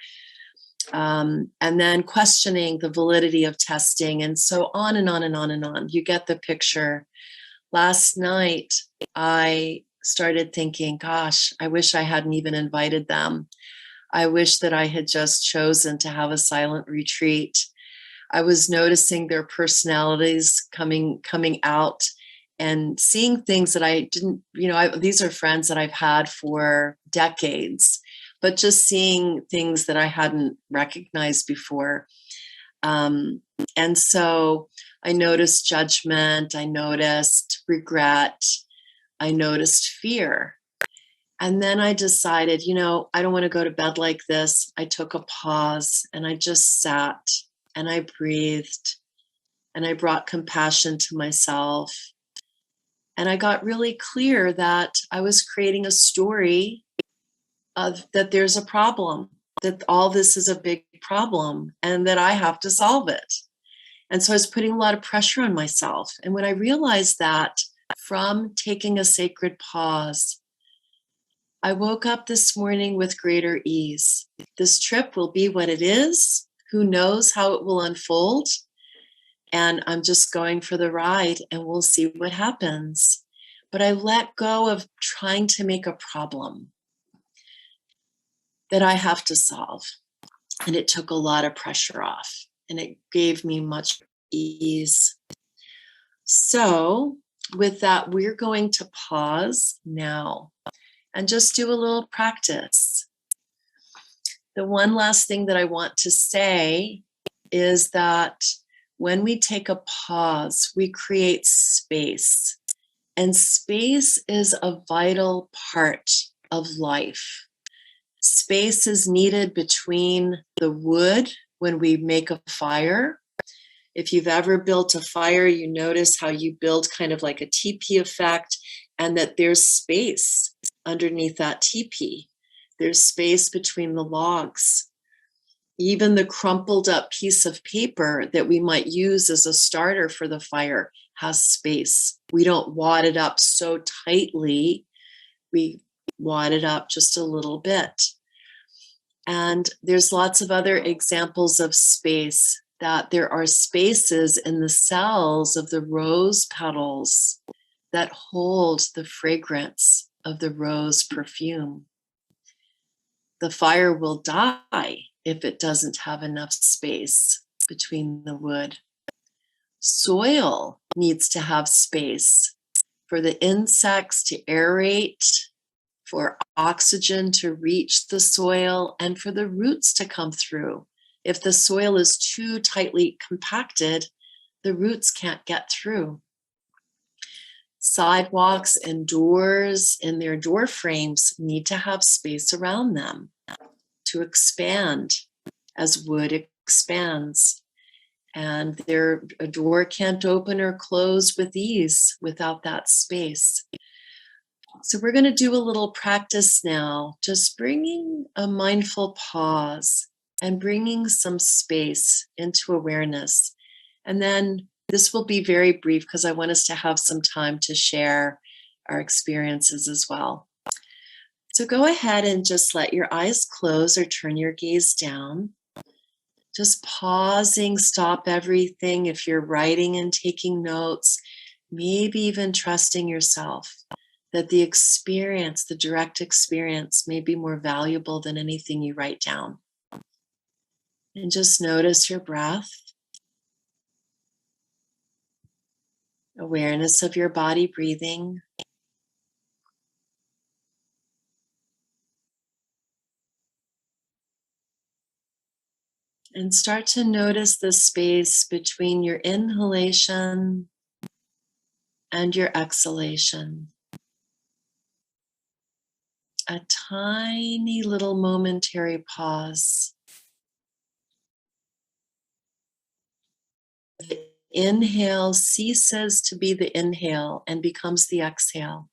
And then questioning the validity of testing, and so on and on and on and on. You get the picture. Last night, I started thinking, gosh, I wish I hadn't even invited them. I wish that I had just chosen to have a silent retreat. I was noticing their personalities coming out, and seeing things that I didn't, these are friends that I've had for decades, but just seeing things that I hadn't recognized before. And so I noticed judgment, I noticed regret, I noticed fear. And then I decided, I don't want to go to bed like this. I took a pause and I just sat and I breathed and I brought compassion to myself. And I got really clear that I was creating a story of that there's a problem, that all this is a big problem and that I have to solve it. And so I was putting a lot of pressure on myself. And when I realized that from taking a sacred pause, I woke up this morning with greater ease. This trip will be what it is. Who knows how it will unfold? And I'm just going for the ride and we'll see what happens. But I let go of trying to make a problem that I have to solve. And it took a lot of pressure off and it gave me much ease. So with that, we're going to pause now and just do a little practice. The one last thing that I want to say is that when we take a pause, we create space. And space is a vital part of life. Space is needed between the wood when we make a fire. If you've ever built a fire, you notice how you build kind of like a teepee effect, and that there's space underneath that teepee. There's space between the logs. Even the crumpled up piece of paper that we might use as a starter for the fire has space. We don't wad it up so tightly. We wad it up just a little bit. And there's lots of other examples of space, that there are spaces in the cells of the rose petals that hold the fragrance of the rose perfume. The fire will die if it doesn't have enough space between the wood. Soil needs to have space for the insects to aerate, for oxygen to reach the soil, and for the roots to come through. If the soil is too tightly compacted, the roots can't get through. Sidewalks and doors in their door frames need to have space around them to expand as wood expands. And a door can't open or close with ease without that space. So we're going to do a little practice now, just bringing a mindful pause and bringing some space into awareness. And then this will be very brief because I want us to have some time to share our experiences as well. So go ahead and just let your eyes close or turn your gaze down. Just pausing, stop everything. If you're writing and taking notes, maybe even trusting yourself that the experience, the direct experience, may be more valuable than anything you write down. And just notice your breath, awareness of your body breathing. And start to notice the space between your inhalation and your exhalation. A tiny little momentary pause. The inhale ceases to be the inhale and becomes the exhale.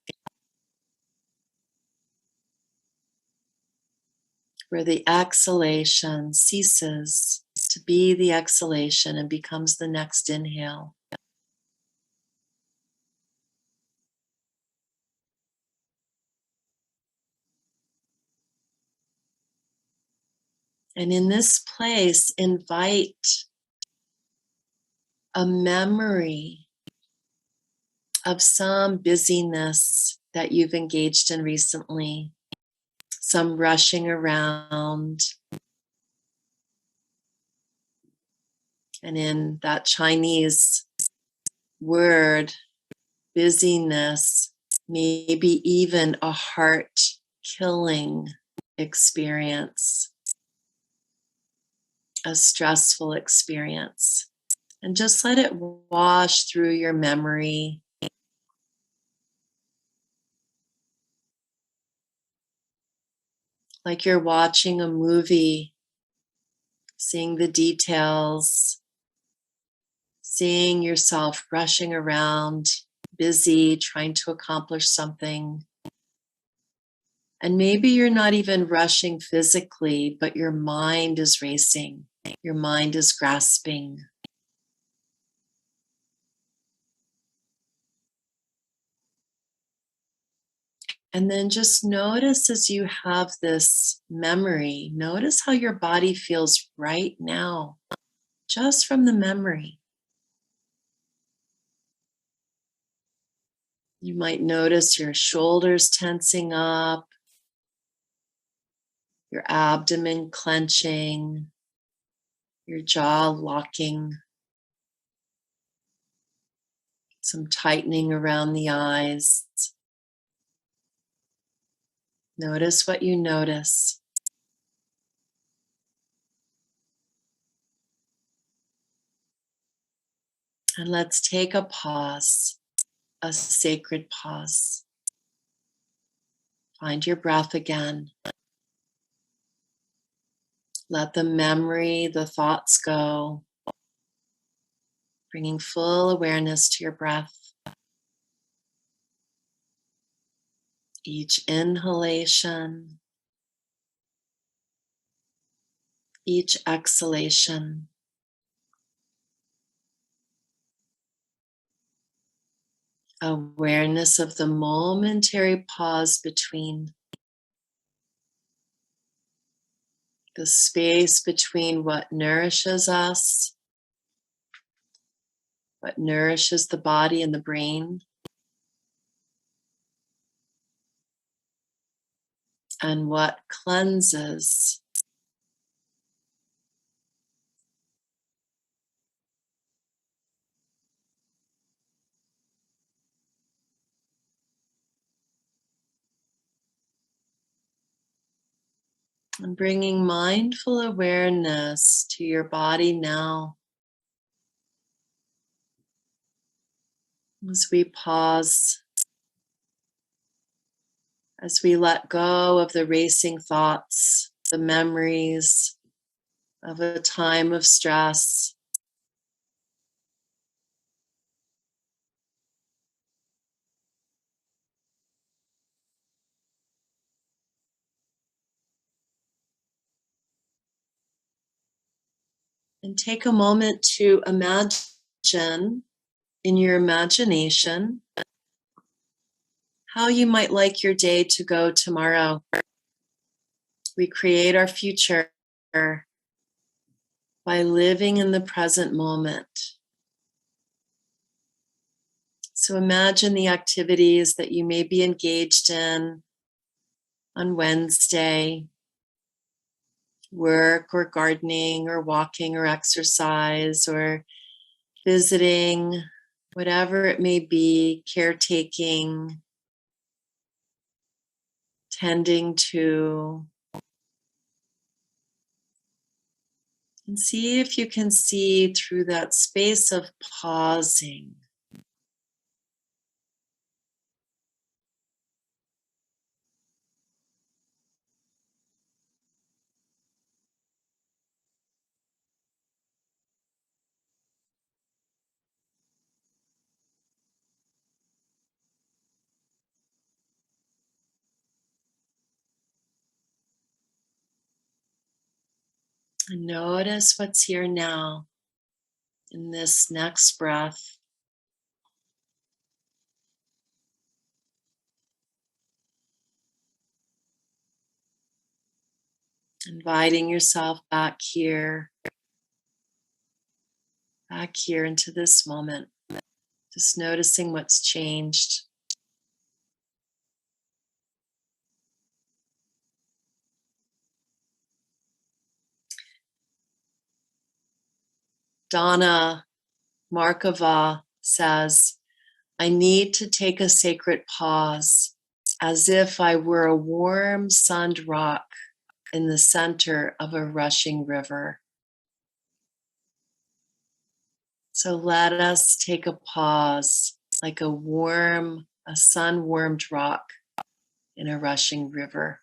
Where the exhalation ceases to be the exhalation and becomes the next inhale. And in this place, invite a memory of some busyness that you've engaged in recently, some rushing around. And in that Chinese word, busyness, maybe even a heart killing experience, a stressful experience. And just let it wash through your memory. Like you're watching a movie, seeing the details, seeing yourself rushing around, busy, trying to accomplish something. And maybe you're not even rushing physically, but your mind is racing, your mind is grasping. And then just notice as you have this memory, notice how your body feels right now, just from the memory. You might notice your shoulders tensing up, your abdomen clenching, your jaw locking, some tightening around the eyes. Notice what you notice. And let's take a pause, a sacred pause. Find your breath again. Let the memory, the thoughts go, bringing full awareness to your breath. Each inhalation, each exhalation. Awareness of the momentary pause between, the space between what nourishes us, what nourishes the body and the brain, and what cleanses. And bringing mindful awareness to your body now. As we pause, as we let go of the racing thoughts, the memories of a time of stress. And take a moment to imagine in your imagination how you might like your day to go tomorrow. We create our future by living in the present moment. So imagine the activities that you may be engaged in on Wednesday, work or gardening or walking or exercise or visiting, whatever it may be, caretaking, tending to, and see if you can see through that space of pausing. And notice what's here now in this next breath. Inviting yourself back here into this moment. Just noticing what's changed. Donna Markova says, I need to take a sacred pause as if I were a warm sunned rock in the center of a rushing river. So let us take a pause like a sun warmed rock in a rushing river.